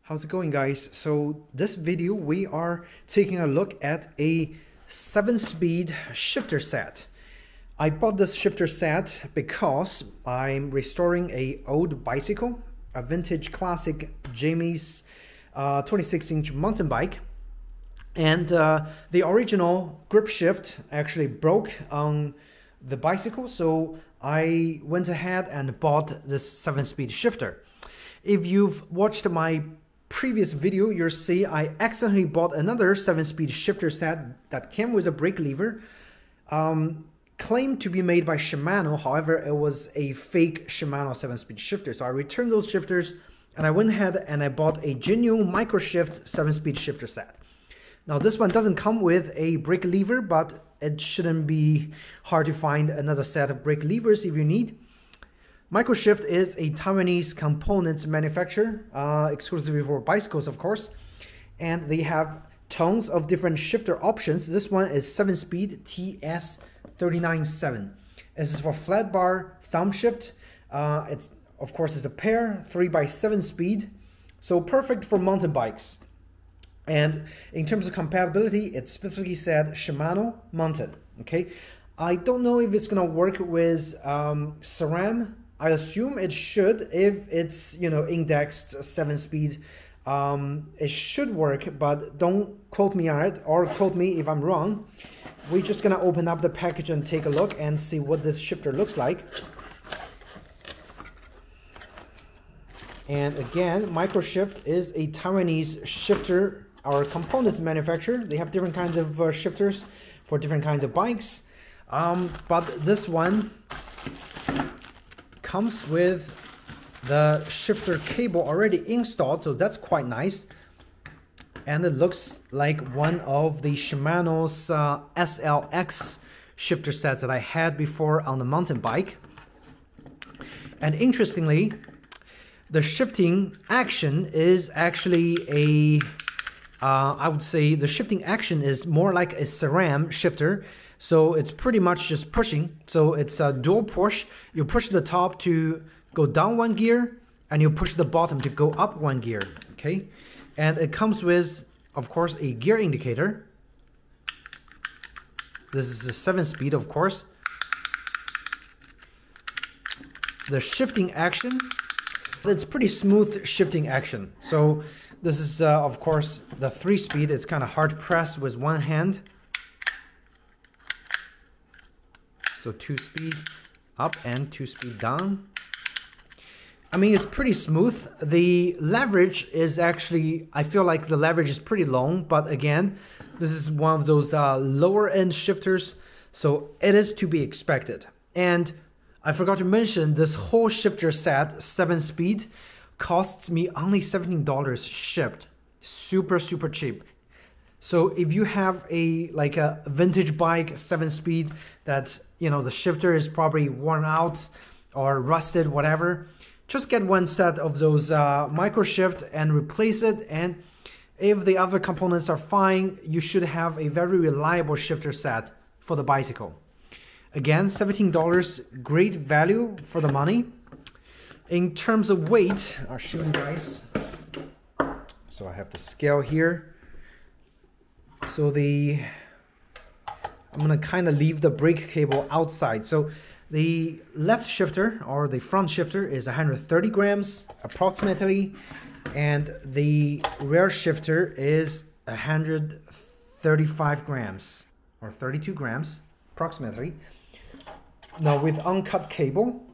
How's it going, guys? So this video we are taking a look at a 7-speed shifter set. I bought this shifter set because I'm restoring a old bicycle, a vintage classic Jamie's 26-inch mountain bike, and the original grip shift actually broke on the bicycle, so I went ahead and bought this 7-speed shifter. If you've watched my previous video, you'll see I accidentally bought another 7-speed shifter set that came with a brake lever, claimed to be made by Shimano. However, it was a fake Shimano 7-speed shifter, so I returned those shifters and I went ahead and I bought a genuine MicroSHIFT 7-speed shifter set. Now this one doesn't come with a brake lever, but it shouldn't be hard to find another set of brake levers if you need. MicroSHIFT is a Taiwanese components manufacturer, exclusively for bicycles, of course, and they have tons of different shifter options. This one is 7-speed TS397. This is for flat bar thumb shift. It's of course it's a pair 3x7 speed, so perfect for mountain bikes. And in terms of compatibility, it specifically said Shimano mounted. Okay, I don't know if it's gonna work with SRAM. I assume it should. If it's, you know, indexed 7-speed, it should work, but don't quote me on it or quote me if I'm wrong. We're just gonna open up the package and take a look and see what this shifter looks like. And again, MicroSHIFT is a Taiwanese shifter or components manufacturer. They have different kinds of shifters for different kinds of bikes, but this one comes with the shifter cable already installed, so that's quite nice. And it looks like one of the Shimano's SLX shifter sets that I had before on the mountain bike. And interestingly, the shifting action is actually a I would say the shifting action is more like a SRAM shifter. So it's pretty much just pushing. So it's a dual push. You push the top to go down one gear, and you push the bottom to go up one gear. Okay, and it comes with, of course, a gear indicator. This is the 7-speed, of course. The shifting action, it's pretty smooth shifting action. So this is, of course, the 3-speed. It's kind of hard pressed with one hand. So 2-speed up and 2-speed down. I mean, it's pretty smooth. The leverage is actually, I feel like the leverage is pretty long, but again, this is one of those lower end shifters, so it is to be expected. And I forgot to mention, this whole shifter set, 7-speed, costs me only $17 shipped. Super cheap. So if you have a vintage bike 7-speed that, you know, the shifter is probably worn out or rusted, whatever, just get one set of those MicroSHIFT and replace it. And if the other components are fine, you should have a very reliable shifter set for the bicycle. Again, $17, great value for the money. In terms of weight, I'll show you guys. So I have the scale here. So I'm gonna kind of leave the brake cable outside. So the left shifter or the front shifter is 130 grams approximately, and the rear shifter is 135 grams or 32 grams approximately. Now with uncut cable,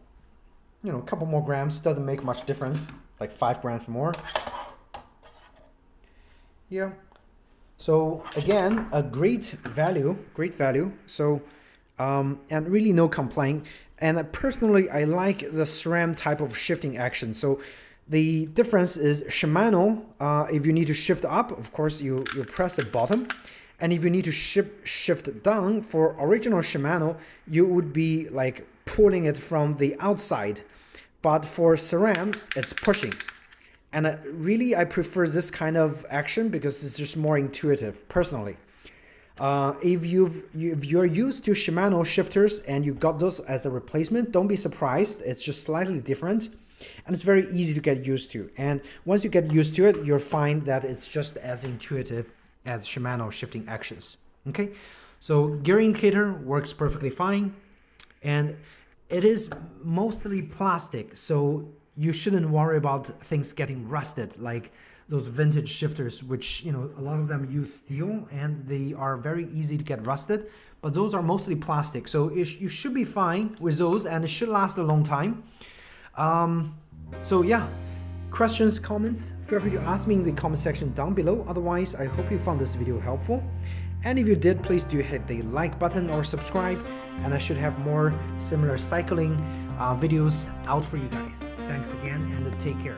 you know, a couple more grams doesn't make much difference, like 5 grams more. Yeah. So again, a great value. So, and really no complaint. And personally, I like the SRAM type of shifting action. So the difference is Shimano, if you need to shift up, of course, you press the bottom. And if you need to shift down, for original Shimano, you would be like pulling it from the outside. But for SRAM, it's pushing. And really, I prefer this kind of action because it's just more intuitive, personally. If you're used to Shimano shifters and you got those as a replacement, don't be surprised. It's just slightly different. And it's very easy to get used to. And once you get used to it, you'll find that it's just as intuitive as Shimano shifting actions. Okay, so gear indicator works perfectly fine, and it is mostly plastic, so you shouldn't worry about things getting rusted like those vintage shifters, which, you know, a lot of them use steel and they are very easy to get rusted, but those are mostly plastic, so you should be fine with those and it should last a long time. So yeah, questions, comments, feel free to ask me in the comment section down below. Otherwise, I hope you found this video helpful, and if you did, please do hit the like button or subscribe, and I should have more similar cycling videos out for you guys. Thanks again, and take care.